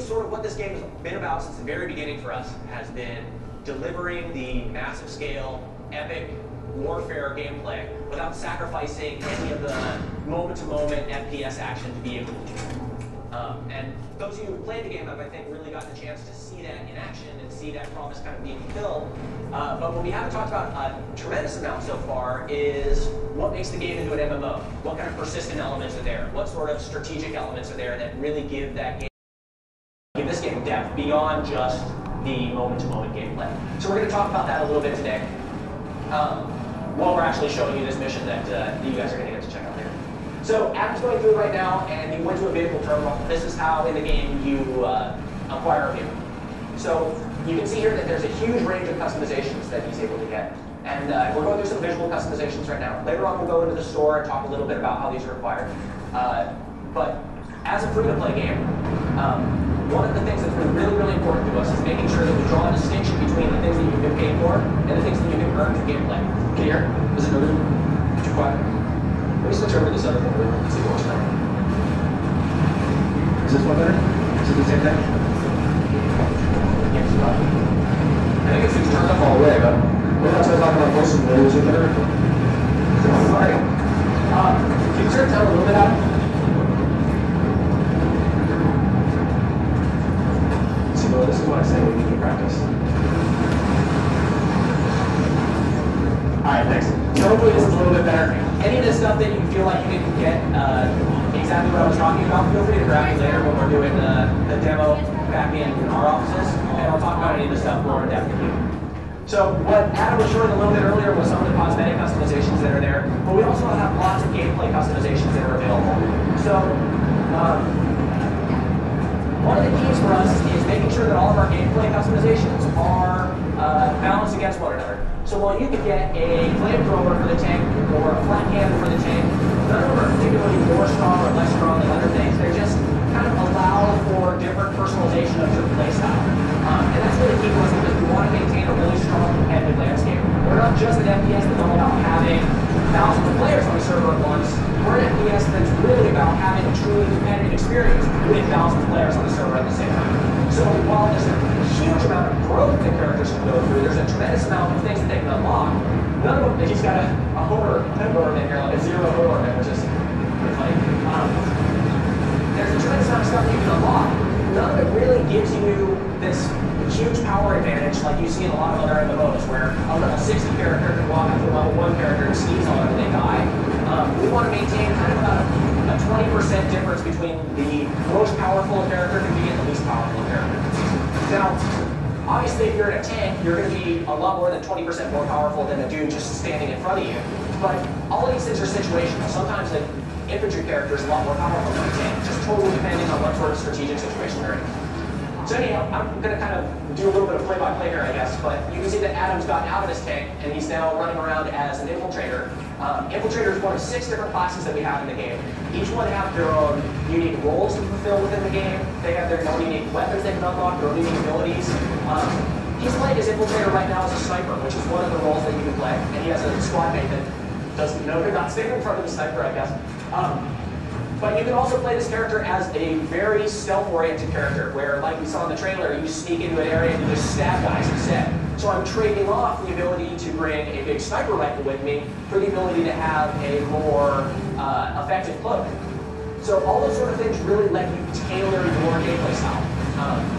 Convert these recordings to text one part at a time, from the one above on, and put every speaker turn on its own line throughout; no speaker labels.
sort of what this game has been about since the very beginning for us, has been delivering the massive scale, epic warfare gameplay without sacrificing any of the moment-to-moment FPS action to be able to do it. And those of you who played the game have, I think, really gotten a chance to see that in action and see that promise kind of being fulfilled. But what we haven't talked about a tremendous amount so far is what makes the game into an MMO. What kind of persistent elements are there? What sort of strategic elements are there that really give that game, give this game depth beyond just the moment-to-moment gameplay? So we're going to talk about that a little bit today. While we're actually showing you this mission that you guys are going to get to check out later. So Adam's going through right now, and he went to a vehicle terminal. This is how in the game you acquire a vehicle. So you can see here that there's a huge range of customizations that he's able to get. And we're going through some visual customizations right now. Later on, we'll go into the store and talk a little bit about how these are acquired. But as a free-to-play game, one of the things that's been really, really important to us is making sure that we draw a distinction between the things that you've been paid for and the things that you can earn through gameplay. Can you hear? Is it really too quiet? Let me switch over to this other one and see what's better. Is this one better? Is it the same thing? Yes, I think it's turned up all the way, but we're not talking about voice and videos or better. Sorry. Can you turn it down a little bit out? So this is what I say when we need to practice. Alright, thanks. So hopefully this is a little bit better. Any of this stuff that you feel like you didn't get exactly what I was talking about, feel free to grab me later when we're doing the demo back in our offices, and I'll talk about any of this stuff more in depth with you. So what Adam was showing a little bit earlier was some of the cosmetic customizations that are there, but we also have lots of gameplay customizations that are available. So one of the keys for us is making sure that all of our gameplay customizations are balanced against one another. So while you could get a flamethrower for the tank or a flat cannon for the tank, none of them are particularly more strong or less strong than other things. They're just kind of allow for different personalization of your playstyle. And that's really key to us because we want to maintain a really strong competitive landscape. We're not just an FPS that's all about having thousands of players on the server at once. We're an FPS that's really about having a truly competitive experience with thousands of players on the server at the same time. So while there's a huge amount of growth that characters can go through, there's a tremendous amount of things that they can unlock. None of them, he's got a Homer in here, like a zero Homer, which is pretty funny. There's a tremendous amount of stuff that you can unlock. None of it really gives you this huge power advantage like you see in a lot of other MMOs, where a level 60 character can walk up to a level 1 character and sneeze on them and they die. We want to maintain kind of about a 20% difference between the most powerful character can be and the least powerful character. Now, obviously, if you're in a tank, you're going to be a lot more than 20% more powerful than a dude just standing in front of you. But all of these things are situational. Sometimes an infantry character is a lot more powerful than a tank, just totally depending on what sort of strategic situation they're in. So anyhow, I'm going to kind of do a little bit of play-by-play here, I guess, but you can see that Adam's gotten out of his tank, and he's now running around as an infiltrator. Infiltrator is one of 6 different classes that we have in the game. Each one have their own unique roles to fulfill within the game. They have their own unique weapons they can unlock, their own unique abilities. He's playing his infiltrator right now as a sniper, which is one of the roles that you can play, and he has a squad mate that doesn't know they're not standing in front of the sniper, I guess. But you can also play this character as a very stealth-oriented character, where, like we saw in the trailer, you sneak into an area and you just stab guys instead. So I'm trading off the ability to bring a big sniper rifle with me for the ability to have a more effective cloak. So all those sort of things really let you tailor your gameplay style.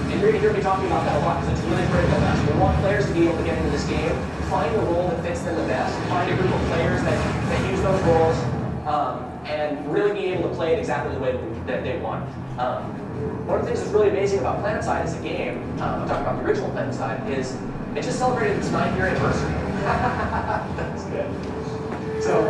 And you're going to hear me talking about that a lot because it's really critical to us. We want players to be able to get into this game, find the role that fits them the best, find a group of players that use those roles, and really be able to play it exactly the way that they want. One of the things that's really amazing about Planetside as a game, I'm talking about the original Planetside, is it just celebrated its 9th-year anniversary. That's good. So,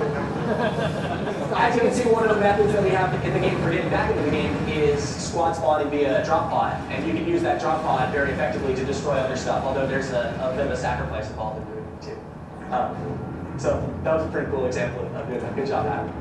as you can see, one of the methods that we have in the game for getting back into the game is squad spawning via a drop pod. And you can use that drop pod very effectively to destroy other stuff, although there's a bit of a sacrifice involved in doing it too. So that was a pretty cool example of doing that. Good job, Adam.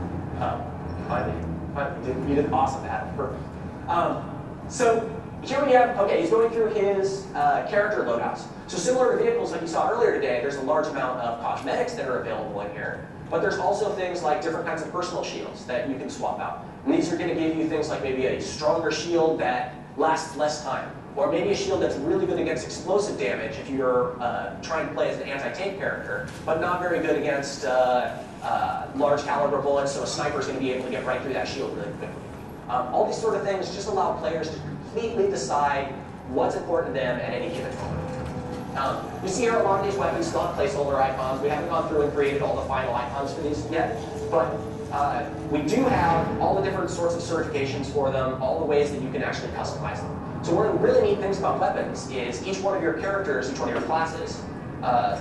Finally, you did awesome, Adam. Perfect. So here we have, okay, he's going through his character loadouts. So similar to vehicles like you saw earlier today, there's a large amount of cosmetics that are available in here. But there's also things like different kinds of personal shields that you can swap out. And these are going to give you things like maybe a stronger shield that lasts less time. Or maybe a shield that's really good against explosive damage if you're trying to play as an anti-tank character, but not very good against large caliber bullets, so a sniper's going to be able to get right through that shield really quickly. All these sort of things just allow players to completely decide what's important to them at any given moment. You see here a lot of these weapons still have placeholder icons. We haven't gone through and created all the final icons for these yet, but we do have all the different sorts of certifications for them, all the ways that you can actually customize them. So one of the really neat things about weapons is each one of your characters, each one of your classes,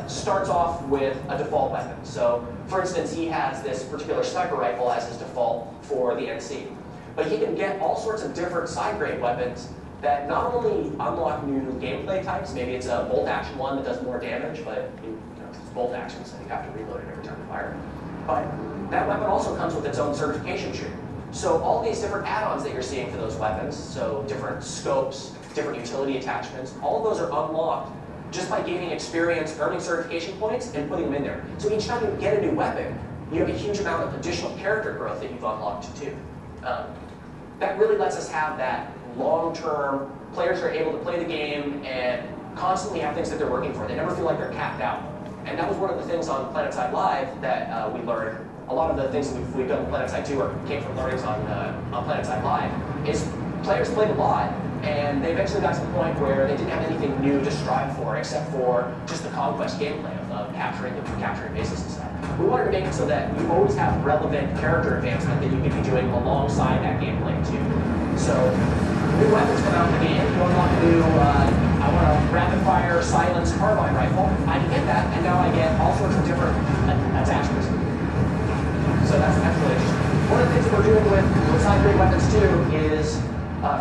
starts off with a default weapon. So, for instance, he has this particular sniper rifle as his default for the NC. But he can get all sorts of different side-grade weapons that not only unlock new gameplay types, maybe it's a bolt-action one that does more damage, but it's bolt-action, so you have to reload it every time you fire it. But that weapon also comes with its own certification tree. So all these different add-ons that you're seeing for those weapons, so different scopes, different utility attachments, all of those are unlocked just by gaining experience, earning certification points, and putting them in there. So each time you get a new weapon, you have a huge amount of additional character growth that you've unlocked too. That really lets us have that long-term, players are able to play the game and constantly have things that they're working for. They never feel like they're capped out. And that was one of the things on Planetside Live that we learned. A lot of the things that we've done with Planetside 2 came from learnings on Planetside Live, is players played a lot, and they eventually got to the point where they didn't have anything new to strive for except for just the conquest gameplay of capturing bases and stuff. We wanted to make it so that you always have relevant character advancement that you could be doing alongside that gameplay too. So new weapons come out in the game. You unlock a new, I want a rapid-fire silence carbine rifle. I can get that, and now I get all sorts of different attachments. So that's really interesting. One of the things that we're doing with side-grade weapons too is,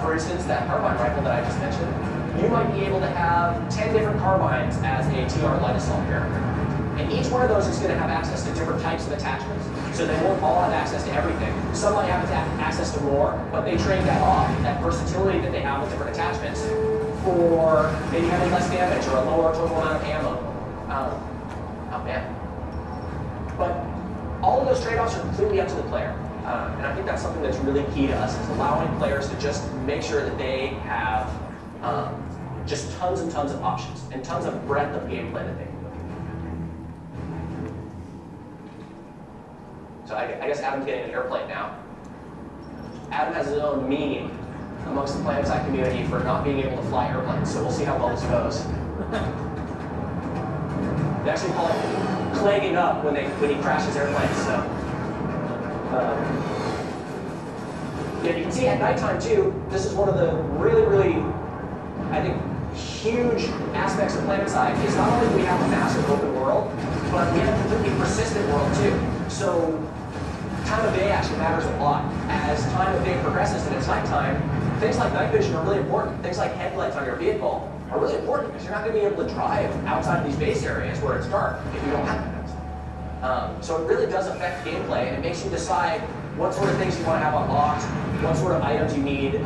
for instance, that carbine rifle that I just mentioned. You might be able to have 10 different carbines as a TR light assault character. And each one of those is going to have access to different types of attachments. So they won't all have access to everything. Some might have access to more, but they trade that off, that versatility that they have with different attachments, for maybe having less damage or a lower total amount of ammo. Oh man. But all of those trade-offs are completely up to the player. And I think that's something that's really key to us, is allowing players to just make sure that they have just tons and tons of options and tons of breadth of gameplay that they can go through. So I guess Adam's getting an airplane now. Adam has his own meme amongst the Planetside community for not being able to fly airplanes, so we'll see how well this goes. They actually call it clagging up when he crashes airplanes. So. Yeah, you can see at nighttime too, this is one of the really, I think, huge aspects of Planetside, is not only do we have a massive open world, but we have a completely persistent world too. So time of day actually matters a lot. As time of day progresses and it's nighttime, things like night vision are really important. Things like headlights on your vehicle are really important, because you're not going to be able to drive outside of these base areas where it's dark if you don't have that. So it really does affect gameplay, and it makes you decide what sort of things you want to have unlocked, what sort of items you need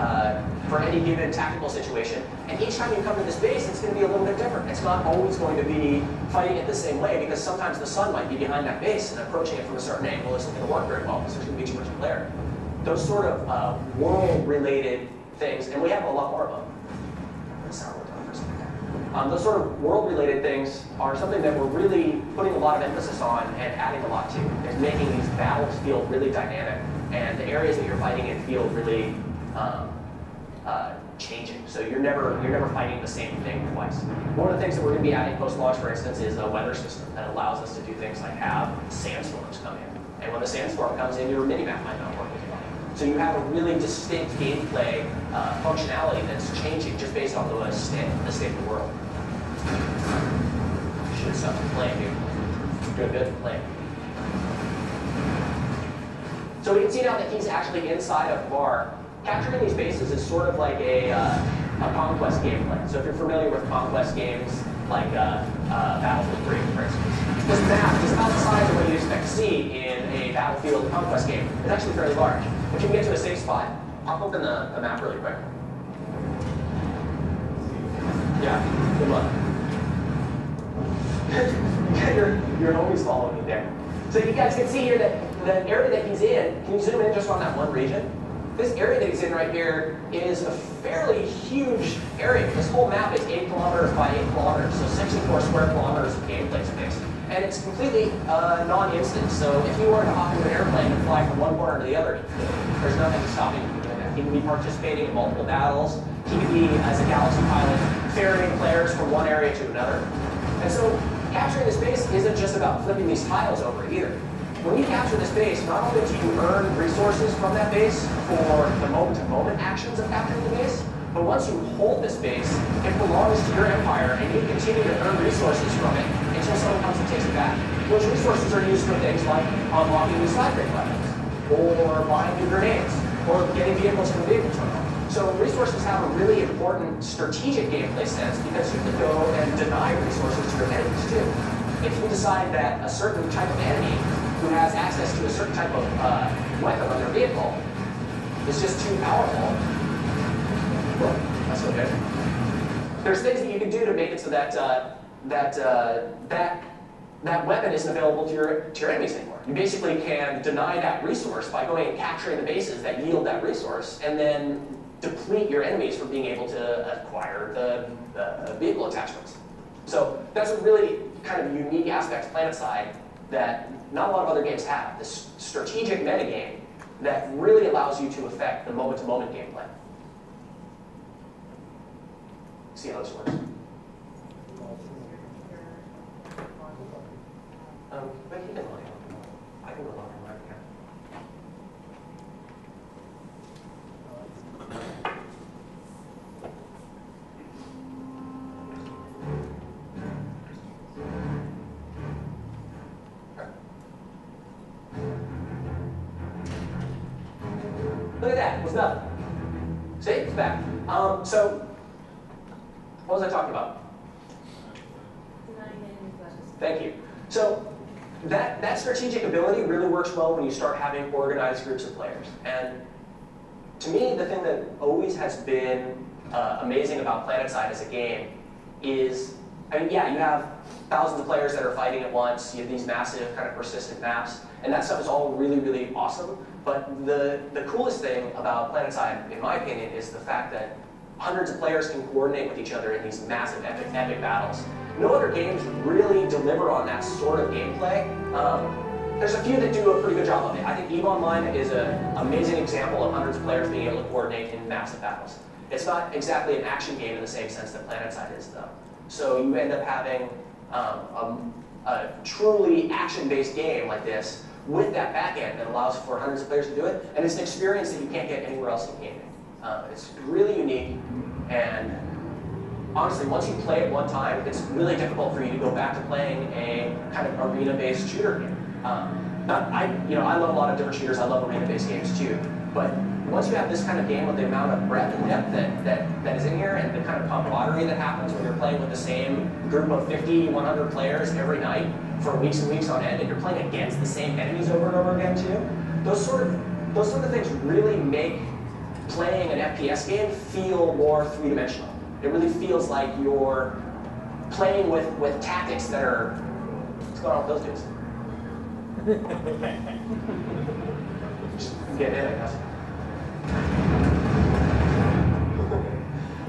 for any given tactical situation. And each time you come to this base, it's going to be a little bit different. It's not always going to be fighting it the same way, because sometimes the sun might be behind that base, and approaching it from a certain angle isn't going to work very well, because there's going to be too much glare. Those sort of world-related things, and we have a lot more of them. Those sort of world-related things are something that we're really putting a lot of emphasis on and adding a lot to, is making these battles feel really dynamic, and the areas that you're fighting in feel really changing. So you're never fighting the same thing twice. One of the things that we're going to be adding post-launch, for instance, is a weather system that allows us to do things like have sandstorms come in. And when the sandstorm comes in, your minimap might not work as well. So you have a really distinct gameplay functionality that's changing just based on the state of the world. Should have stopped playing, dude. Doing good at playing. So we can see now that he's actually inside of Var. Capturing these bases is sort of like a conquest gameplay. So if you're familiar with conquest games like Battlefield 3, for instance, this map is about the size of what you'd expect to see in a Battlefield conquest game. It's actually fairly large. If you can get to a safe spot, pop open the map really quick. Yeah, good luck. your homies following you there. So you guys can see here that the area that he's in, can you zoom in just on that one region? this area that he's in right here is a fairly huge area. This whole map is 8 kilometers by 8 kilometers, so 64 square kilometers of gameplay space. And it's completely non-instant, so if you were to hop into an airplane and fly from one corner to the other, there's nothing stopping you from doing that. He can be participating in multiple battles. He can be, as a Galaxy pilot, ferrying players from one area to another. And so capturing this base isn't just about flipping these tiles over either. When you capture this base, not only do you earn resources from that base for the moment-to-moment actions of capturing the base, but once you hold this base, it belongs to your empire, and you continue to earn resources from it until someone comes and takes it back. Those resources are used for things like unlocking new side-grade weapons, or buying new grenades, or getting vehicles from the vehicle terminal. So resources have a really important strategic gameplay sense because you can go and deny resources to your enemies too. If you decide that a certain type of enemy who has access to a certain type of weapon on their vehicle is just too powerful, well, that's okay. There's things that you can do to make it so that that weapon isn't available to your enemies anymore. You basically can deny that resource by going and capturing the bases that yield that resource, and then deplete your enemies from being able to acquire the vehicle attachments. So that's a really kind of unique aspect of Planetside that not a lot of other games have. This strategic metagame that really allows you to affect the moment-to-moment gameplay. See how this works. But he can log in. I can go log in right here. Look at that, it was nothing. See, it's back. So, what was I talking about? Thank you. So, that strategic ability really works well when you start having organized groups of players. And to me, the thing that always has been amazing about Planetside as a game is, I mean, yeah, you have thousands of players that are fighting at once, you have these massive kind of persistent maps, and that stuff is all really, really awesome. But the coolest thing about Planetside, in my opinion, is the fact that hundreds of players can coordinate with each other in these massive, epic battles. No other games really deliver on that sort of gameplay. There's a few that do a pretty good job of it. I think EVE Online is an amazing example of hundreds of players being able to coordinate in massive battles. It's not exactly an action game in the same sense that Planetside is, though. So you end up having a truly action-based game like this with that back end that allows for hundreds of players to do it, and it's an experience that you can't get anywhere else in gaming. It's really unique, and honestly, once you play it one time, it's really difficult for you to go back to playing a kind of arena-based shooter game. I love a lot of different shooters. I love arena-based games too. But once you have this kind of game with the amount of breadth and depth that is in here, and the kind of camaraderie that happens when you're playing with the same group of 50, 100 players every night for weeks and weeks on end, and you're playing against the same enemies over and over again too, those sort of things really make playing an FPS game feel more three-dimensional. It really feels like you're playing with tactics that are, what's going on with those dudes? Just getting in, I guess.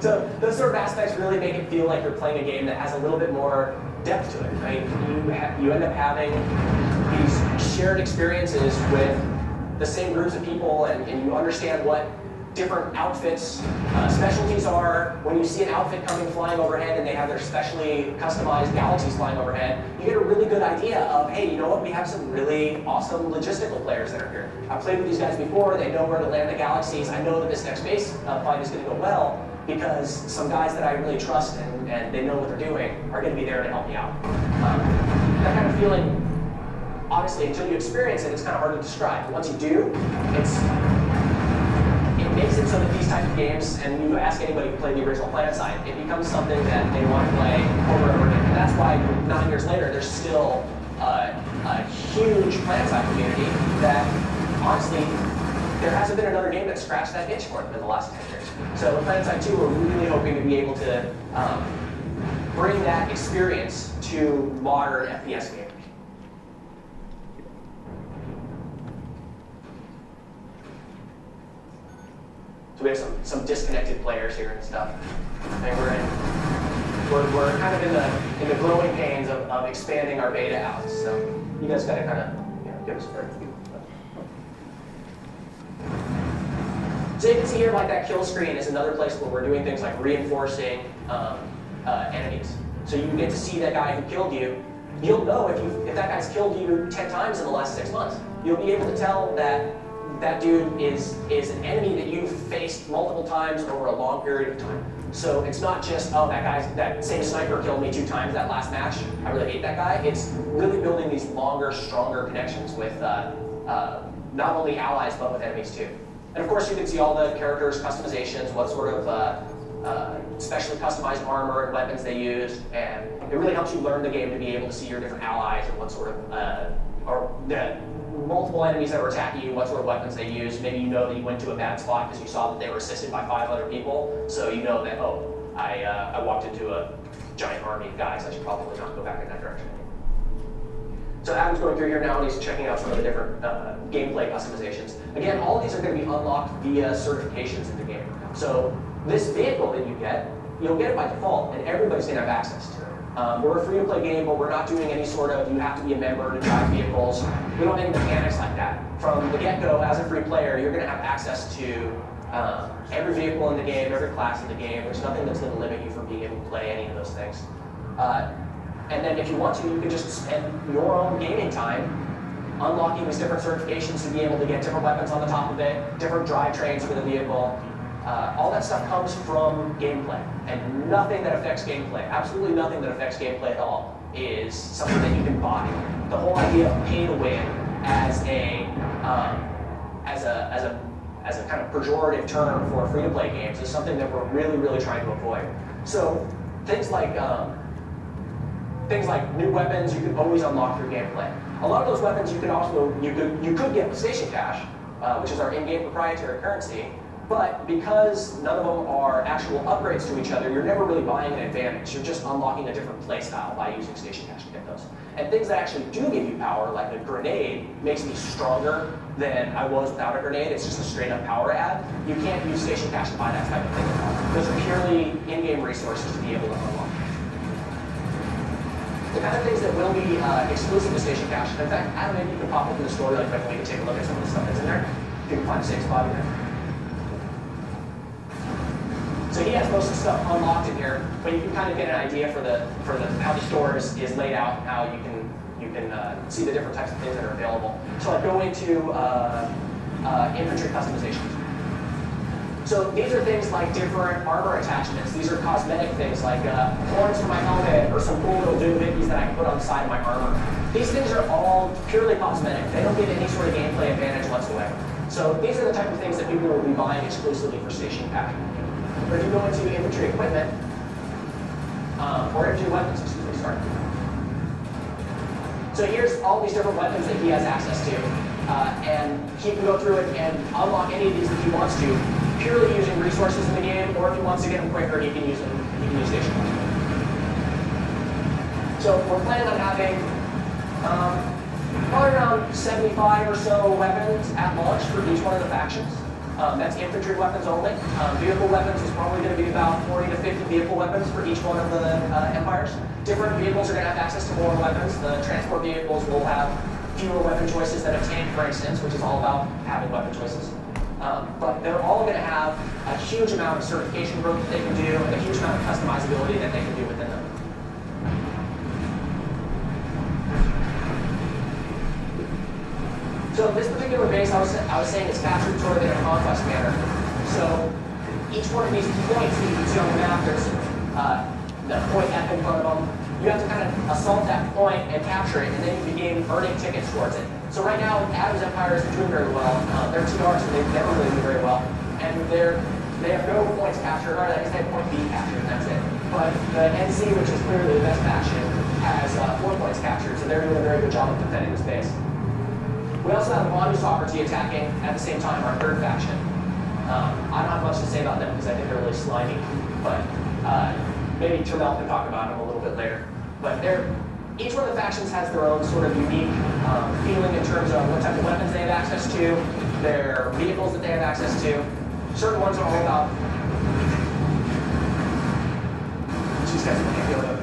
So those sort of aspects really make it feel like you're playing a game that has a little bit more depth to it. Right? You end up having these shared experiences with the same groups of people, and you understand what different outfits, specialties are. When you see an outfit coming flying overhead and they have their specially customized galaxies flying overhead, you get a really good idea of, hey, you know what, we have some really awesome logistical players that are here. I've played with these guys before, they know where to land the galaxies, I know that this next base fight is going to go well, because some guys that I really trust and they know what they're doing are going to be there to help me out. That kind of feeling, honestly, until you experience it, it's kind of hard to describe. But once you do, it makes it so that these types of games, and you ask anybody who played the original Planetside, it becomes something that they want to play over and over again. And that's why 9 years later, there's still a huge Planetside community that, honestly, there hasn't been another game that scratched that itch for them in the last 10 years. So with Planetside 2, we're really hoping to be able to bring that experience to modern FPS gamers. So we have some disconnected players here and stuff. And we're kind of in the growing pains of expanding our beta out. So you guys got to kind of give us a break. So you can see here, like that kill screen is another place where we're doing things like reinforcing enemies. So you get to see that guy who killed you. You'll know if that guy's killed you 10 times in the last 6 months. You'll be able to tell that that dude is an enemy that you've faced multiple times over a long period of time. So it's not just, oh, that same sniper killed me 2 times that last match. I really hate that guy. It's really building these longer, stronger connections with not only allies, but with enemies too. And of course, you can see all the characters' customizations, what sort of specially customized armor and weapons they use, and it really helps you learn the game to be able to see your different allies and what sort of, or the multiple enemies that were attacking you, what sort of weapons they use. Maybe you know that you went to a bad spot because you saw that they were assisted by 5 other people, so you know that, oh, I walked into a giant army of guys, I should probably not go back in that direction. So Adam's going through here now and he's checking out some of the different gameplay customizations. Again, all of these are going to be unlocked via certifications in the game. So this vehicle that you get, you'll get it by default, and everybody's going to have access to it. We're a free-to-play game, but we're not doing any sort of, you have to be a member to drive vehicles. We don't have any mechanics like that. From the get-go, as a free player, you're going to have access to every vehicle in the game, every class in the game. There's nothing that's going to limit you from being able to play any of those things. And then if you want to, you can just spend your own gaming time unlocking these different certifications to be able to get different weapons on the top of it, different drivetrains for the vehicle. All that stuff comes from gameplay, and nothing that affects gameplay, absolutely nothing that affects gameplay at all, is something that you can buy. The whole idea of pay to win as a kind of pejorative term for free-to-play games is something that we're really, really trying to avoid. So things like new weapons you can always unlock through gameplay. A lot of those weapons you could get with Station Cash, which is our in-game proprietary currency. But because none of them are actual upgrades to each other, you're never really buying an advantage. You're just unlocking a different playstyle by using Station Cash to get those. And things that actually do give you power, like a grenade, makes me stronger than I was without a grenade. It's just a straight-up power add. You can't use Station Cash to buy that type of thing at all. Those are purely in-game resources to be able to unlock. The kind of things that will be exclusive to Station Cash. In fact, Adam, maybe you can pop open the store really quick and we can take a look at some of the stuff that's in there. If you can find a safe spot in there. So he has most of the stuff unlocked in here, but you can kind of get an idea for how the store is laid out, and how you can see the different types of things that are available. So I go into infantry customizations. So these are things like different armor attachments. These are cosmetic things like horns for my helmet or some cool little doohickeys that I can put on the side of my armor. These things are all purely cosmetic. They don't give any sort of gameplay advantage whatsoever. So these are the type of things that people will be buying exclusively for Station Cash. But if you go into infantry equipment, or infantry weapons, excuse me, sorry. So here's all these different weapons that he has access to. And he can go through it and unlock any of these that he wants to, purely using resources in the game, or if he wants to get them quicker, he can use Station Cash. So we're planning on having probably around 75 or so weapons at launch for each one of the factions. That's infantry weapons only. Vehicle weapons is probably going to be about 40 to 50 vehicle weapons for each one of the empires. Different vehicles are going to have access to more weapons. The transport vehicles will have fewer weapon choices than a tank, for instance, which is all about having weapon choices. But they're all going to have a huge amount of certification growth that they can do, and a huge amount of customizability that they can do within them. So this particular base, I was saying, is captured sort of in a conquest manner. So each one of these points that you can see on the map, there's the point F in front of them. You have to kind of assault that point and capture it, and then you begin earning tickets towards it. So right now, Adam's Empire isn't doing very well. They're TR, so they never really do very well. And they have no points captured, or I guess they have point B captured, and that's it. But the NC, which is clearly the best faction, has 4 points captured, so they're doing a very good job of defending the space. We also have the Bonu Sovereignty attacking at the same time, our third faction. I don't have much to say about them because I think they're really slimy, but maybe Terrell can talk about them a little bit later. But each one of the factions has their own sort of unique feeling in terms of what type of weapons they have access to, their vehicles that they have access to. certain ones are all about. These guys can't feel it.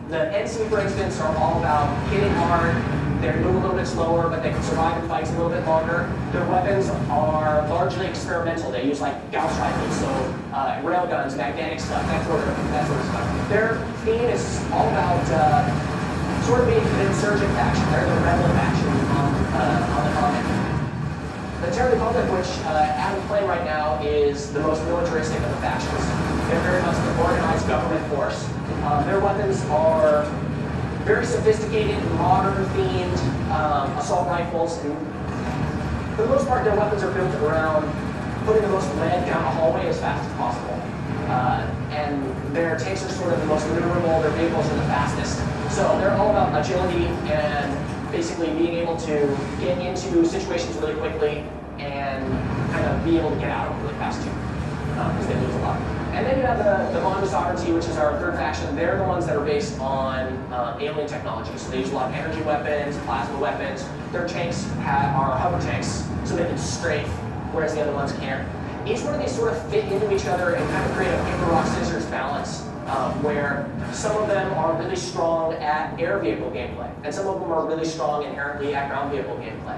The NC, for instance, are all about hitting hard. They move a little bit slower, but they can survive in fights a little bit longer. Their weapons are largely experimental. They use like Gauss rifles, so railguns, magnetic stuff, that sort of stuff. Their theme is all about sort of being an insurgent faction. They're the rebel faction on the continent. The Terra Republic, which Adam's playing right now, is the most militaristic of the factions. They're very much the organized government force. Their weapons are very sophisticated, modern-themed assault rifles. And for the most part, their weapons are built around putting the most lead down a hallway as fast as possible. And their tanks are sort of the most maneuverable, their vehicles are the fastest. So they're all about agility and basically being able to get into situations really quickly and kind of be able to get out of them really fast too, because they lose a lot. And then you have the Mondo Sovereignty, which is our third faction. They're the ones that are based on alien technology. So they use a lot of energy weapons, plasma weapons. Their tanks are hover tanks, so they can strafe, whereas the other ones can't. Each one of these sort of fit into each other and kind of create a paper, rock, scissors balance, where some of them are really strong at air vehicle gameplay, and some of them are really strong inherently at ground vehicle gameplay.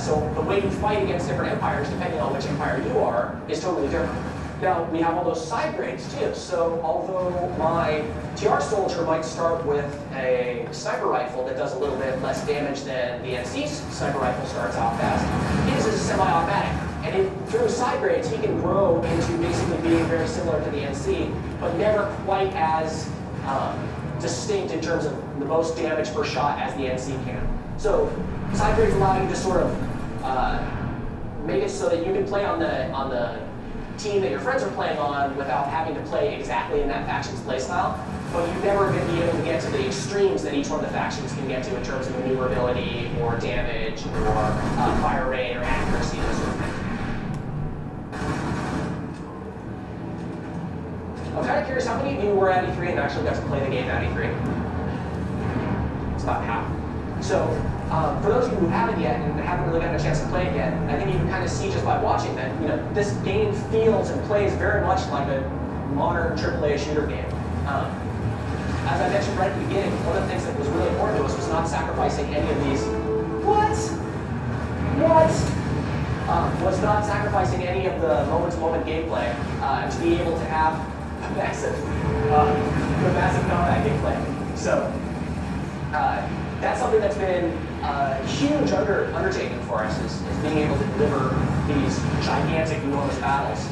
So the way you fight against different empires, depending on which empire you are, is totally different. Now, we have all those side grades too, so although my TR soldier might start with a sniper rifle that does a little bit less damage than the NC's sniper rifle starts out fast, his is a semi-automatic. And through side grades, he can grow into basically being very similar to the NC, but never quite as distinct in terms of the most damage per shot as the NC can. So side grades allow you to sort of make it so that you can play on the team that your friends are playing on without having to play exactly in that faction's playstyle, but you're never going to be able to get to the extremes that each one of the factions can get to in terms of maneuverability or damage or fire rate or accuracy, those sort of things. I'm kind of curious, how many of you were at E3 and actually got to play the game at E3? It's about half. So, for those of you who haven't yet and haven't really gotten a chance to play it yet, I think you can kind of see just by watching that, this game feels and plays very much like a modern AAA shooter game. As I mentioned right at the beginning, one of the things that was really important to us was not sacrificing any of these. Was not sacrificing any of the moment-to-moment gameplay to be able to have a massive combat gameplay. So that's something that's been a huge undertaking for us, is being able to deliver these gigantic, enormous battles.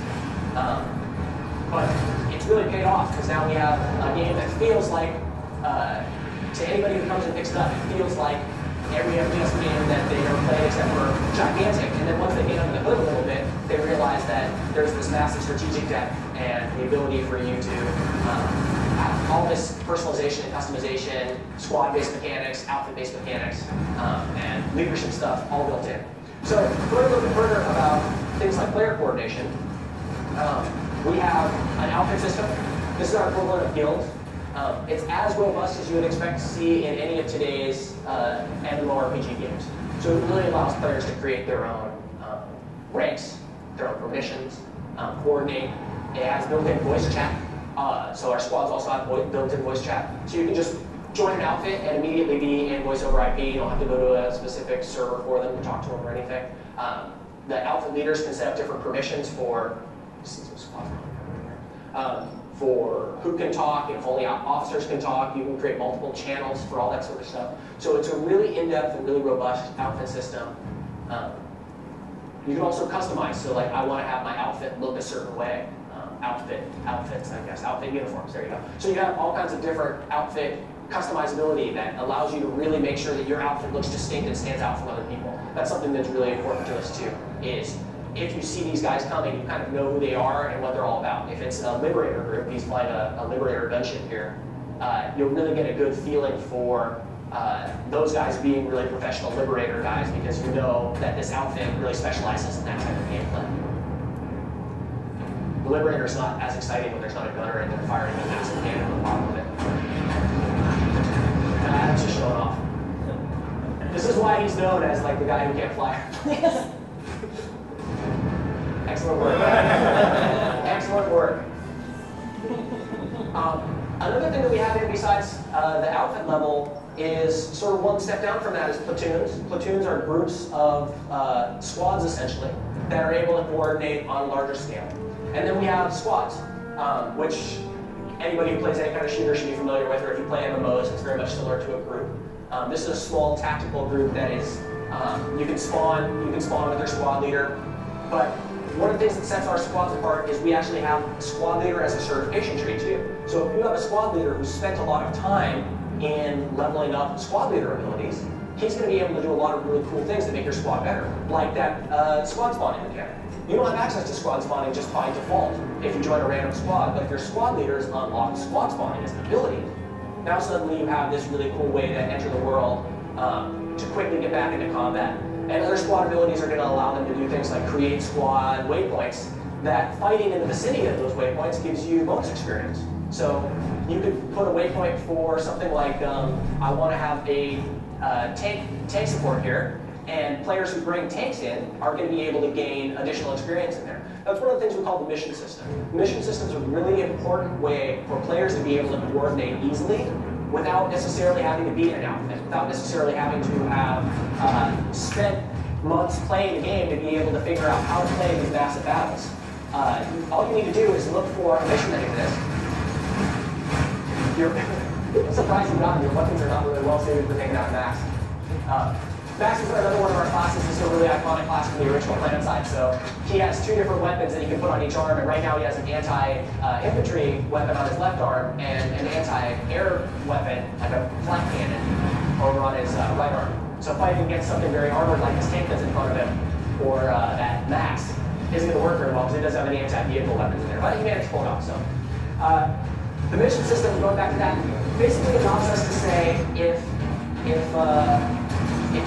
But it's really paid off, because now we have a game that feels like, to anybody who comes and picks it up, it feels like every FPS game that they ever played except for gigantic. And then once they get under the hood a little bit, they realize that there's this massive strategic depth and the ability for you to have all this personalization and customization, squad-based mechanics, outfit-based mechanics, and leadership stuff all built in. So going a little bit further about things like player coordination, we have an outfit system. This is our equivalent of guild. It's as robust as you would expect to see in any of today's MMORPG games. So it really allows players to create their own ranks, their own permissions, coordinate. It has built-in voice chat. So our squads also have built-in voice chat. So you can just join an outfit and immediately be in voice over IP. You don't have to go to a specific server for them to talk to them or anything. The outfit leaders can set up different permissions for who can talk, if only officers can talk. You can create multiple channels for all that sort of stuff. So it's a really in-depth and really robust outfit system. You can also customize. So like, I want to have my outfit look a certain way. Outfit uniforms, there you go. So you have all kinds of different outfit customizability that allows you to really make sure that your outfit looks distinct and stands out from other people. That's something that's really important to us too, is if you see these guys coming, you kind of know who they are and what they're all about. If it's a Liberator group, he's flying a Liberator gunship here, you'll really get a good feeling for those guys being really professional Liberator guys, because you know that this outfit really specializes in that type of gameplay. The Liberator's not as exciting when there's not a gunner and they're firing a massive cannon on the bottom of it. That's just showing off. This is why he's known as like the guy who can't fly. Excellent work. Excellent work. Another thing that we have here besides the outfit level is sort of one step down from that is platoons. Platoons are groups of squads, essentially, that are able to coordinate on a larger scale. And then we have squads, which anybody who plays any kind of shooter should be familiar with, or if you play MMOs, it's very much similar to a group. This is a small tactical group that is, you can spawn with your squad leader, but one of the things that sets our squads apart is we actually have a squad leader as a certification tree too. So if you have a squad leader who spent a lot of time in leveling up squad leader abilities, he's going to be able to do a lot of really cool things that make your squad better, like that squad spawning mechanic. You don't have access to squad spawning just by default if you join a random squad, but if your squad leader is unlocked squad spawning as an ability, now suddenly you have this really cool way to enter the world to quickly get back into combat. And other squad abilities are going to allow them to do things like create squad waypoints that fighting in the vicinity of those waypoints gives you bonus experience. So you could put a waypoint for something like, I want to have a tank support here, and players who bring tanks in are going to be able to gain additional experience in there. That's one of the things we call the mission system. The mission system is a really important way for players to be able to coordinate easily without necessarily having to be in an outfit, without necessarily having to have spent months playing the game to be able to figure out how to play these massive battles. All you need to do is look for a mission that exists. I'm surprised you got your weapons are not really well suited for taking out Max. Max is another one of our classes. This is a really iconic class from the original Planetside. So he has two different weapons that he can put on each arm, and right now he has an anti-infantry weapon on his left arm and an anti-air weapon, like a flat cannon, over on his right arm. So fighting against something very armored like this tank that's in front of him, or that Max, isn't going to work very well because it doesn't have any anti-vehicle weapons in there. But he managed to pull it off. So the mission system, going back to that, basically allows us to say if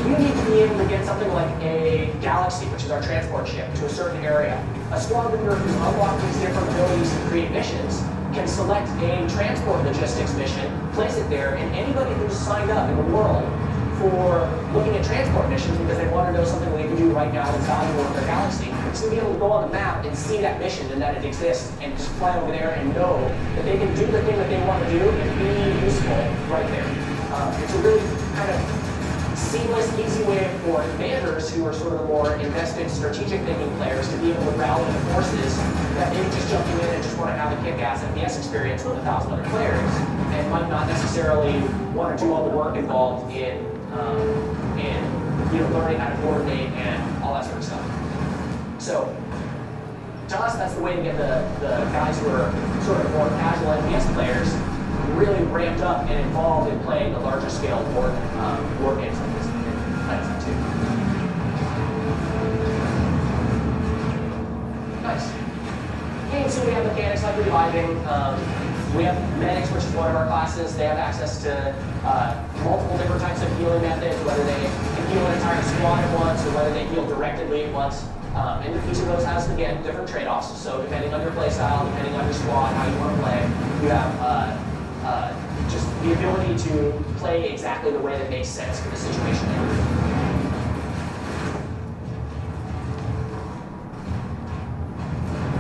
you need to be able to get something like a Galaxy, which is our transport ship, to a certain area, a squad leader who's unlocked these different abilities to create missions can select a transport logistics mission, place it there, and anybody who's signed up in the world for looking at transport missions because they want to know something they can do right now that's valuable in their Galaxy, is going to be able to go on the map and see that mission and that it exists and just fly over there and know that they can do the thing that they want to do and be useful right there. It's a really kind of seamless, easy way for commanders who are sort of the more invested, strategic thinking players to be able to rally the forces that maybe just jumping in and just want to have a kick-ass FPS experience with 1,000 other players and might not necessarily want to do all the work involved in learning how to coordinate and all that sort of stuff. So to us, that's the way to get the guys who are sort of more casual FPS players really ramped up and involved in playing the larger scale war games like this in Planetside 2. Nice. You can see we have mechanics like reviving. We have medics, which is one of our classes. They have access to multiple different types of healing methods, whether they can heal an entire squad at once or whether they heal directly at once. And each of those has, again, different trade-offs. So depending on your play style, depending on your squad, how you want to play, you have just the ability to play exactly the way that makes sense for the situation that you're in.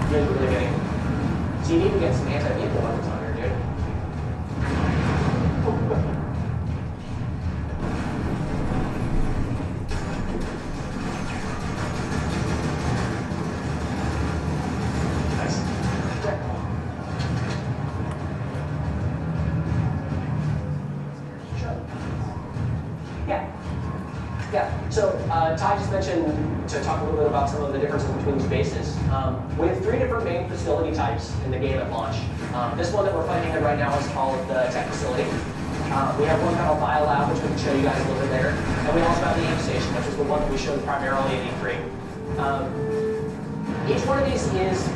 You guys are really getting... So you need to get some anti-vehicle weapons on here, dude. Nice. Yeah. So Ty just mentioned to talk a little bit about some of the differences between these bases. We have three different main facility types in the game at launch. This one that we're fighting in right now is called the tech facility. We have one called Biolab, which we can show you guys a little bit later. And we also have the amp station, which is the one that we showed primarily in E3. Each one of these is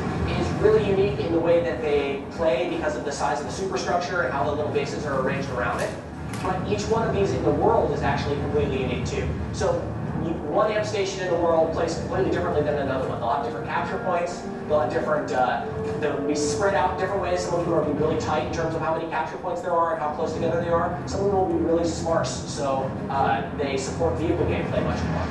really unique in the way that they play because of the size of the superstructure and how the little bases are arranged around it. But each one of these in the world is actually completely unique too. So one amp station in the world plays completely differently than another one. They'll have different capture points. They'll have different, they'll be spread out different ways. Some of them will be really tight in terms of how many capture points there are and how close together they are. Some of them will be really sparse, so they support vehicle gameplay much more.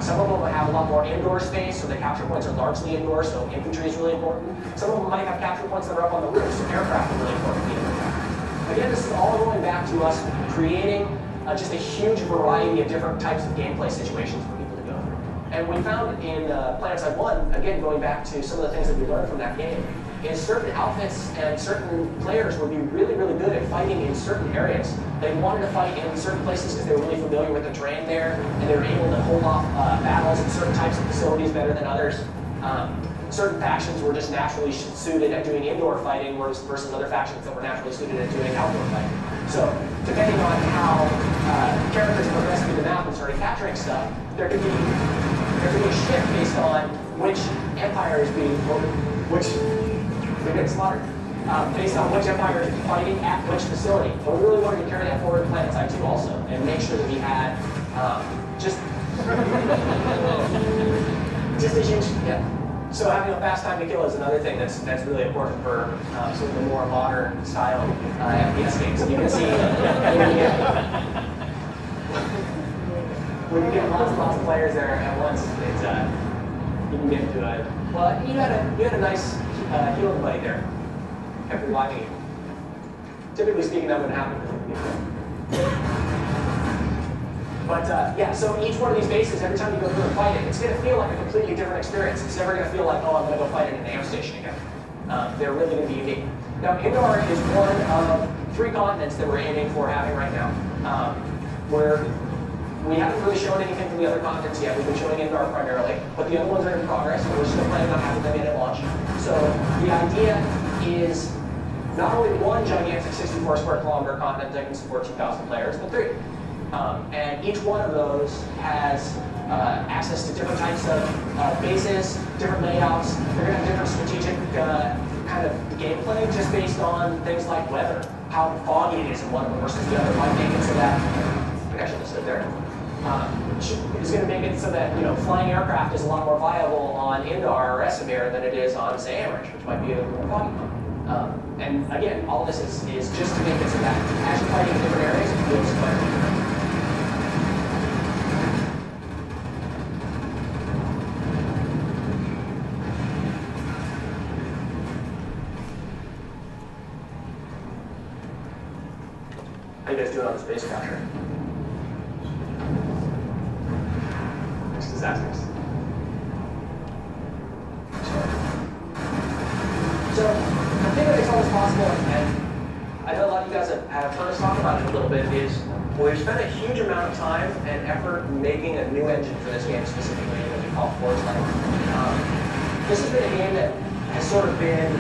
Some of them have a lot more indoor space, so the capture points are largely indoor, so infantry is really important. Some of them might have capture points that are up on the roof, so aircraft are really important to be able to capture. Again, this is all going back to us creating just a huge variety of different types of gameplay situations for people to go through. And we found in Planetside 1, again, going back to some of the things that we learned from that game, is certain outfits and certain players would be really, really good at fighting in certain areas. They wanted to fight in certain places because they were really familiar with the terrain there, and they were able to hold off battles in certain types of facilities better than others. Certain factions were just naturally suited at doing indoor fighting, versus other factions that were naturally suited at doing outdoor fighting. So, depending on how characters progress through the map and started capturing stuff, there could be a shift based on which empire is being they're getting slaughtered. Based on which empire is fighting at which facility. But we really wanted to carry that forward in Planetside 2 also, and make sure that we had just a huge, yeah. So having a fast time to kill is another thing that's really important for some of the more modern style FPS games. You can see when you get lots and lots of players there at once, it's you can get into it. Well, you had a nice healing buddy there. Kept reviving you. Typically speaking, that wouldn't happen. But yeah, so each one of these bases, every time you go through and fight it, it's going to feel like a completely different experience. It's never going to feel like, oh, I'm going to go fight it in an air station again. They're really going to be unique. Now, Indar is one of 3 continents that we're aiming for having right now, where we haven't really shown anything from the other continents yet. We've been showing Indar primarily, but the other ones are in progress, and we're still planning on having them in at launch. So the idea is not only one gigantic 64 square kilometer continent that can support 2,000 players, but 3. And each one of those has access to different types of bases, different layouts. They're going to have different strategic kind of gameplay just based on things like weather, how foggy it is in one of them versus the other. Might make it so that, I should have stood there. Is going to make it so that flying aircraft is a lot more viable on Indar or Esamir than it is on, say, Amrish, which might be a little more foggy one. And again, all this is just to make it so that as you're fighting in different areas, it feels better. How you guys doing on the space capture? It's disasters. So the thing that makes all this possible, and I know a lot of you guys have heard us talk about it a little bit, is we've spent a huge amount of time and effort making a new engine for this game specifically that we call Planetside. This has been a game that has sort of been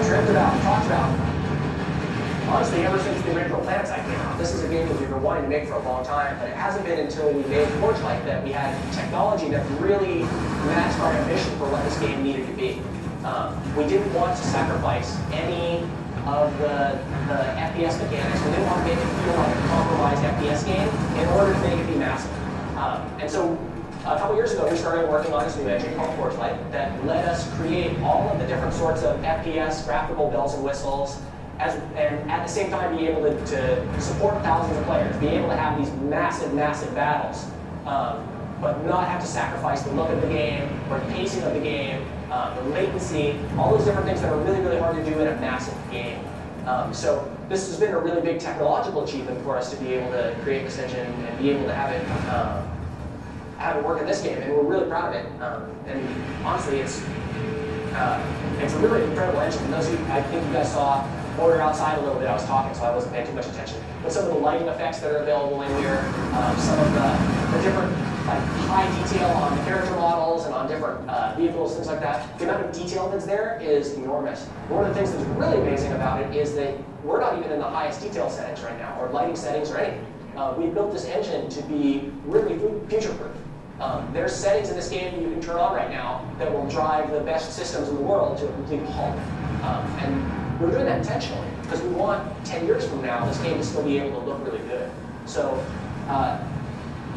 dreamt about, talked about, honestly, ever since the original Planetside came out. This is a game that we've been wanting to make for a long time, but it hasn't been until we made Torchlight that we had technology that really matched our ambition for what this game needed to be. We didn't want to sacrifice any of the FPS mechanics. We didn't want to make it feel like a compromised FPS game in order to make it be massive. And so a couple years ago, we started working on this new engine called Torchlight that let us create all of the different sorts of FPS, graphical bells and whistles, and at the same time be able to support thousands of players, be able to have these massive, massive battles, but not have to sacrifice the look of the game, or the pacing of the game, the latency, all those different things that are really, really hard to do in a massive game. So this has been a really big technological achievement for us to be able to create this engine and be able to have it work in this game, and we're really proud of it. And honestly, it's a really incredible engine. And those of you, I think you guys saw order outside a little bit. I was talking, so I wasn't paying too much attention. But some of the lighting effects that are available in here, some of the different high detail on the character models and on different vehicles, things like that. The amount of detail that's there is enormous. One of the things that's really amazing about it is that we're not even in the highest detail settings right now, or lighting settings or anything. We built this engine to be really future-proof. There's settings in this game that you can turn on right now that will drive the best systems in the world to a complete halt. And we're doing that intentionally because we want 10 years from now this game to still be able to look really good. So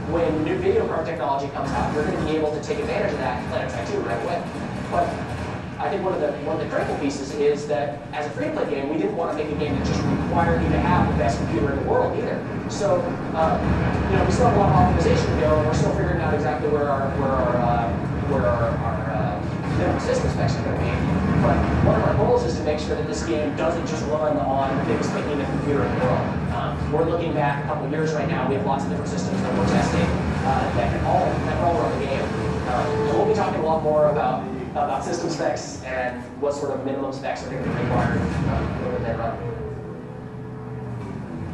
when new video card technology comes out, we're going to be able to take advantage of that in Planetside 2 right away. But I I think one of the critical pieces is that as a free-to-play game, we didn't want to make a game that just required you to have the best computer in the world either. So, we still have a lot of optimization to go, and we're still figuring out exactly where our minimum system specs are going to be. But one of our goals is to make sure that this game doesn't just run on the biggest behemoth computer in the world. We're looking back a couple of years right now. We have lots of different systems that we're testing that can all run the game. And we'll be talking a lot more about system specs and what sort of minimum specs are going to be required when they run.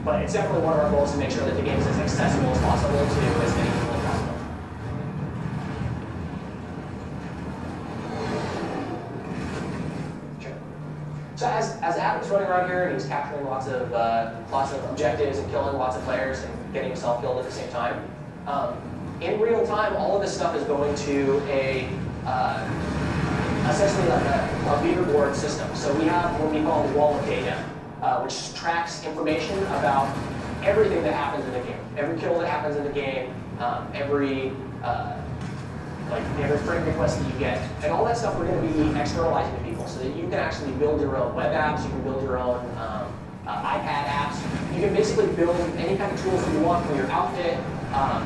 But it's definitely one of our goals to make sure that the game is as accessible as possible to as many people as possible. So as Adam's running around here and he's capturing lots of objectives and killing lots of players and getting himself killed at the same time, in real time, all of this stuff is going to essentially like a leaderboard system. So we have what we call the wall of data, which tracks information about everything that happens in the game, every kill that happens in the game, every friend request that you get, and all that stuff we're going to be externalizing to people so that you can actually build your own web apps, you can build your own iPad apps, you can basically build any kind of tools that you want for your outfit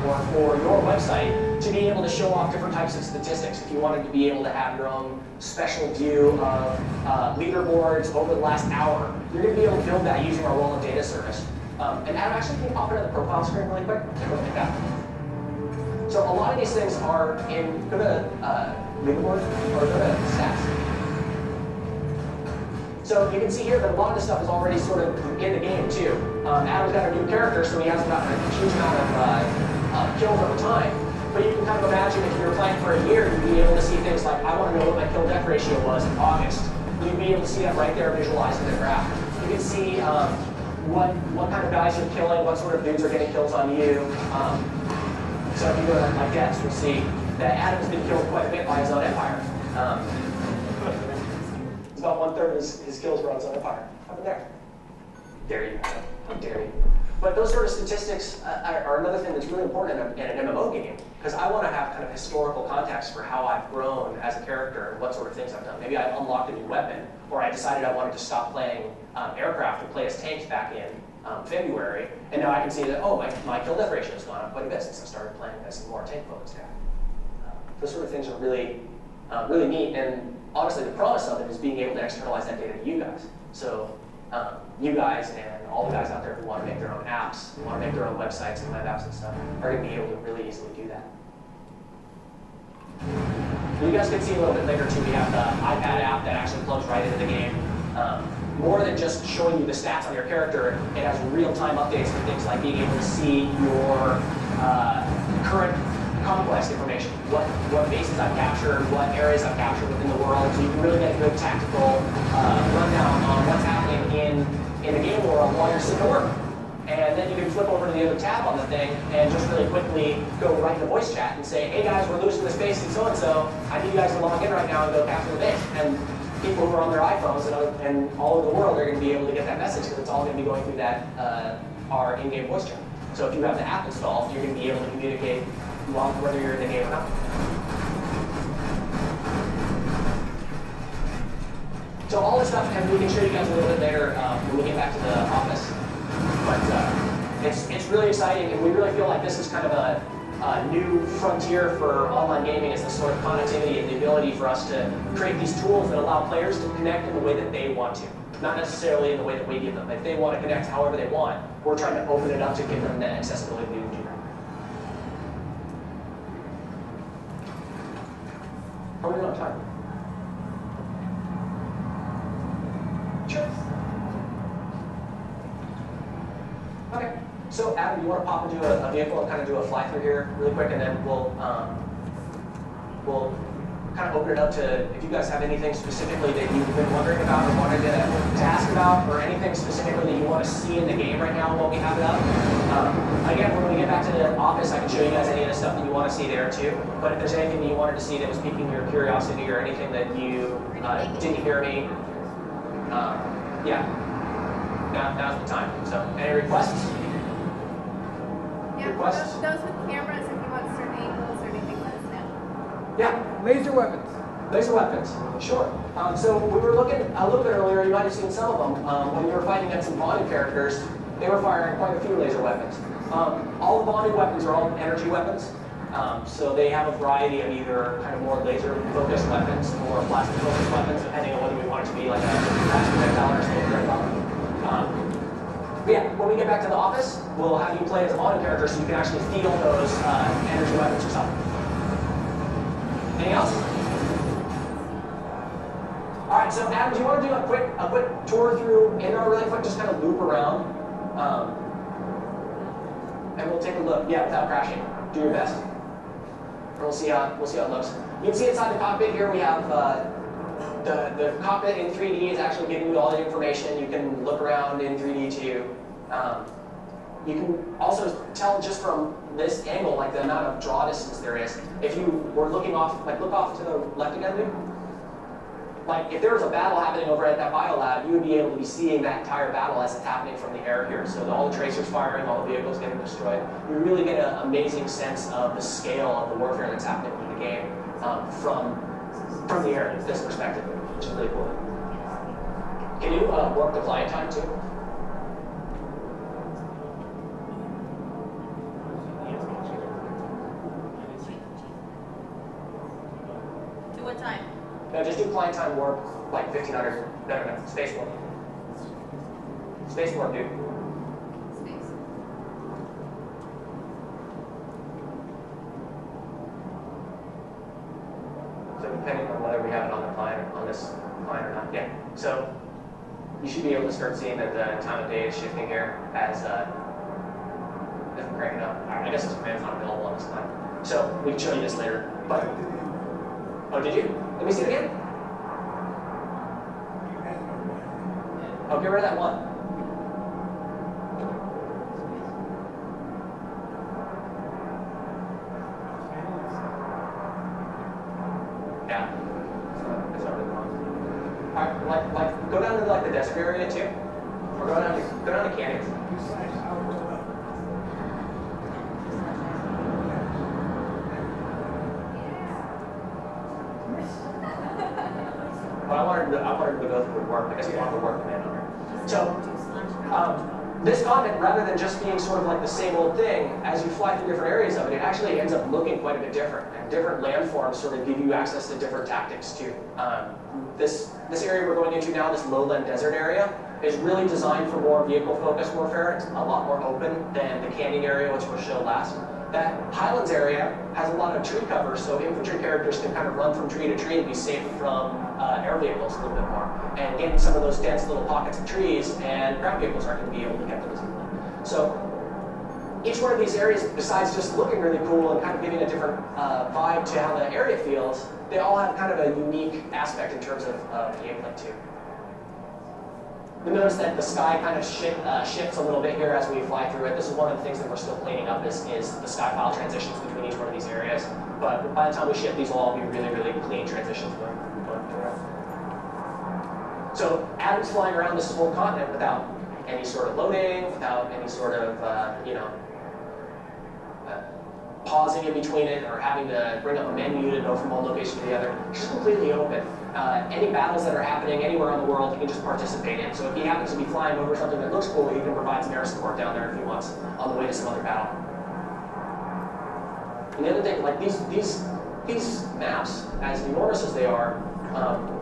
or for your website to be able to show off different types of statistics. If you wanted to be able to have your own special view of leaderboards over the last hour, you're going to be able to build that using our wall of data service. And Adam, actually, can you pop into the profile screen really quick? Look at that. So a lot of these things are go to leaderboard or go to stats. So you can see here that a lot of this stuff is already sort of in the game too. Adam's got a new character, so he hasn't gotten a huge amount of kills over time. But you can kind of imagine if you were playing for a year, you'd be able to see things like, I want to know what my kill-death ratio was in August. You'd be able to see that right there visualized in the graph. You can see what kind of guys you're killing, what sort of dudes are getting kills on you. So if you go to my deaths, you'll see that Adam's been killed quite a bit by his own empire. It's about 1/3 of his kills were on his own empire. Up there. Dare you. How dare you. But those sort of statistics are another thing that's really important in an MMO game, because I want to have kind of historical context for how I've grown as a character and what sort of things I've done. Maybe I unlocked a new weapon, or I decided I wanted to stop playing aircraft and play as tanks back in February, and now I can see that, oh, my kill-death ratio has gone up quite a bit since I started playing as a more tank-focused guy. Those sort of things are really, really neat, and honestly, the promise of it is being able to externalize that data to you guys. So you guys and all the guys out there who want to make their own apps, want to make their own websites and web apps and stuff, are going to be able to really easily do that. You guys can see a little bit later too, we have the iPad app that actually plugs right into the game. More than just showing you the stats on your character, it has real-time updates for things like being able to see your current conquest information, what bases I've captured, what areas I've captured within the world, so you can really get a good tactical rundown on what's happening in the game world while you're sitting at work. And then you can flip over to the other tab on the thing and just really quickly go right in the voice chat and say, hey guys, we're losing this base and so-and-so. I need you guys to log in right now and go capture the base. And people who are on their iPhones and all over the world are going to be able to get that message because it's all going to be going through that our in-game voice chat. So if you have the app installed, you're going to be able to communicate whether you're in the game or not. So all this stuff, and we can show you guys a little bit later when we get back to the office. But it's really exciting, and we really feel like this is kind of a new frontier for online gaming, is this sort of connectivity and the ability for us to create these tools that allow players to connect in the way that they want to. Not necessarily in the way that we give them. If they want to connect however they want, we're trying to open it up to give them that accessibility to do that. How are we doing on time? Sure. Okay. So Adam, you want to pop into a vehicle and kind of do a fly through here really quick, and then we'll kind of open it up to if you guys have anything specifically that you've been wondering about or wanted to ask about, or anything specifically that you want to see in the game right now while we have it up. Again, when we get back to the office, I can show you guys any of the stuff that you want to see there too. But if there's anything that you wanted to see that was piquing your curiosity, or anything that you didn't hear me, yeah, now's the time. So, any requests?
Yeah, those with cameras, if you want certain angles or anything, let us know.
Yeah.
Laser weapons.
Laser weapons, sure. So we were looking a little bit earlier, you might have seen some of them. When you were fighting against some bonded characters, they were firing quite a few laser weapons. All the bonded weapons are all energy weapons. So they have a variety of either kind of more laser-focused weapons or plastic-focused weapons, depending on whether we want it to be like a fast projectile or a slow projectile. But yeah, when we get back to the office, we'll have you play as a bonded character so you can actually field those energy weapons yourself. Anything else? All right, so Adam, do you want to do a quick tour through Indar really quick, just kind of loop around, and we'll take a look. Yeah, without crashing. Do your best. And we'll see how it looks. You can see inside the cockpit here we have the cockpit in 3D is actually giving you all the information. You can look around in 3D too. You can also tell just from this angle, like the amount of draw distance there is. If you were looking off, like look off to the left again, dude. Like if there was a battle happening over at that biolab, you would be able to be seeing that entire battle as it's happening from the air here. So all the tracers firing, all the vehicles getting destroyed. You really get an amazing sense of the scale of the warfare that's happening in the game from the air, this perspective, which is really cool. Can you warp the flying time too?
To what time?
No, just do flying time warp, like 1500. No, space warp. Space warp, dude.
Space.
So depending on whether we have it on the client, on this client or not. Yeah. So you should be able to start seeing that the time of day is shifting here as I'm cranking up. All right, I guess this command's not available on this client. So we can show you this later. But oh, did you? Let me see it again. Oh, get rid of that one. Yeah. That's not really wrong. All right, like go down to like the desert area too, or go down to canyons. But I wanted to go through the work. I guess you want the work command on here. So this continent, rather than just being sort of like the same old thing, as you fly through different areas of it, it actually ends up looking quite a bit different. And different landforms sort of give you access to different tactics too. This area we're going into now, this lowland desert area, is really designed for more vehicle-focused warfare. It's a lot more open than the canyon area, which we'll show last. That highlands area has a lot of tree cover, so infantry characters can kind of run from tree to tree and be safe from air vehicles a little bit more. And get in some of those dense little pockets of trees, and ground vehicles aren't going to be able to get them as easily. So each one of these areas, besides just looking really cool and kind of giving a different vibe to how the area feels, they all have kind of a unique aspect in terms of gameplay too. You'll notice that the sky kind of shifts a little bit here as we fly through it. This is one of the things that we're still cleaning up is the sky file transitions between each one of these areas. But by the time we ship, these will all be really, really clean transitions going through it. So Adam's flying around this whole continent without any sort of loading, without any sort of, pausing in between it or having to bring up a menu to go from one location to the other. It's just completely open. Any battles that are happening anywhere on the world, he can just participate in. So if he happens to be flying over something that looks cool, he can provide some air support down there if he wants on the way to some other battle. And the other thing, like these maps, as enormous as they are,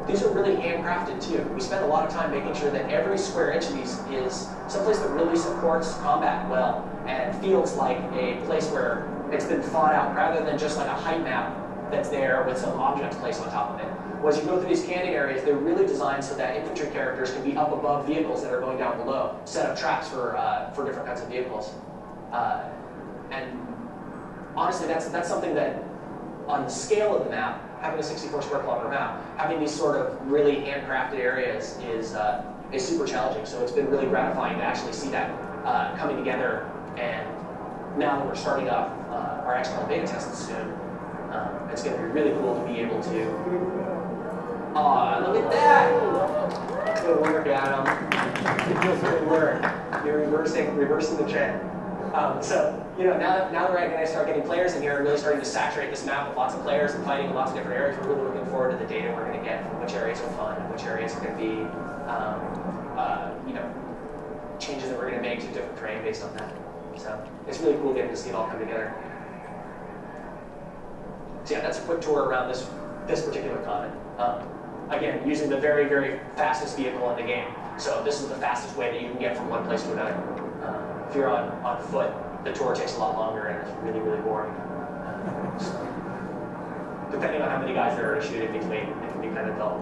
these are really handcrafted too. We spend a lot of time making sure that every square inch of these is someplace that really supports combat well and feels like a place where it's been thought out rather than just like a height map that's there with some objects placed on top of it. As you go through these canyon areas, they're really designed so that infantry characters can be up above vehicles that are going down below, set up traps for different kinds of vehicles. And honestly, that's something that, on the scale of the map, having a 64 square kilometer map, having these sort of really handcrafted areas is super challenging. So it's been really gratifying to actually see that coming together. And now that we're starting up our external beta tests soon, it's going to be really cool to be able to. Aw, look at that! Good work, Adam. Good work. You're reversing the trend. So you know, now we're going to start getting players in here and really starting to saturate this map with lots of players and fighting in lots of different areas. We're really looking forward to the data we're going to get from which areas are fun and which areas are going to be, you know, changes that we're going to make to different terrain based on that. So it's really cool getting to see it all come together. So yeah, that's a quick tour around this particular comet. Again, using the very, very fastest vehicle in the game. So this is the fastest way that you can get from one place to another. If you're on foot, the tour takes a lot longer and it's really, really boring. So, depending on how many guys there are to shoot in between, it can be kind of dull.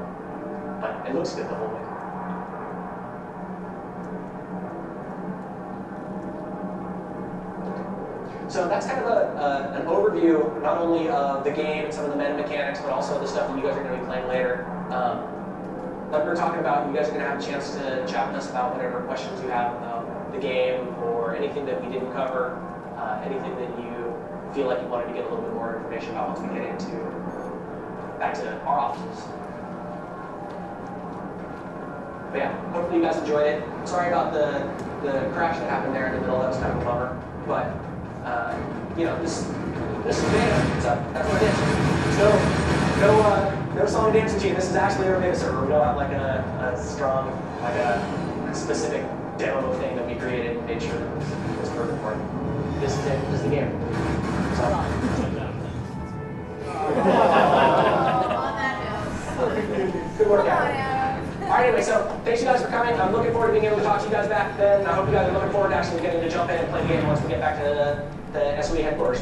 But it looks good the whole way. So that's kind of an overview, not only of the game and some of the meta mechanics, but also the stuff that you guys are going to be playing later. Like we were talking about, you guys are going to have a chance to chat with us about whatever questions you have about the game or anything that we didn't cover, anything that you feel like you wanted to get a little bit more information about once we get into back to our offices. But yeah, hopefully you guys enjoyed it. Sorry about the crash that happened there in the middle. That was kind of a bummer. But you know, this is beta, so that's what it is. No song and dancing team. This is actually our beta server. We don't have like a strong, like a specific demo thing that we created and made sure that it was perfect for it. This is it. This is the game. So.
On that note.
Good work, Adam. All right, anyway, so thanks you guys for coming. I'm looking forward to being able to talk to you guys back then. I hope you guys are looking forward to actually getting to jump in and play the game once we get back to the SOE headquarters.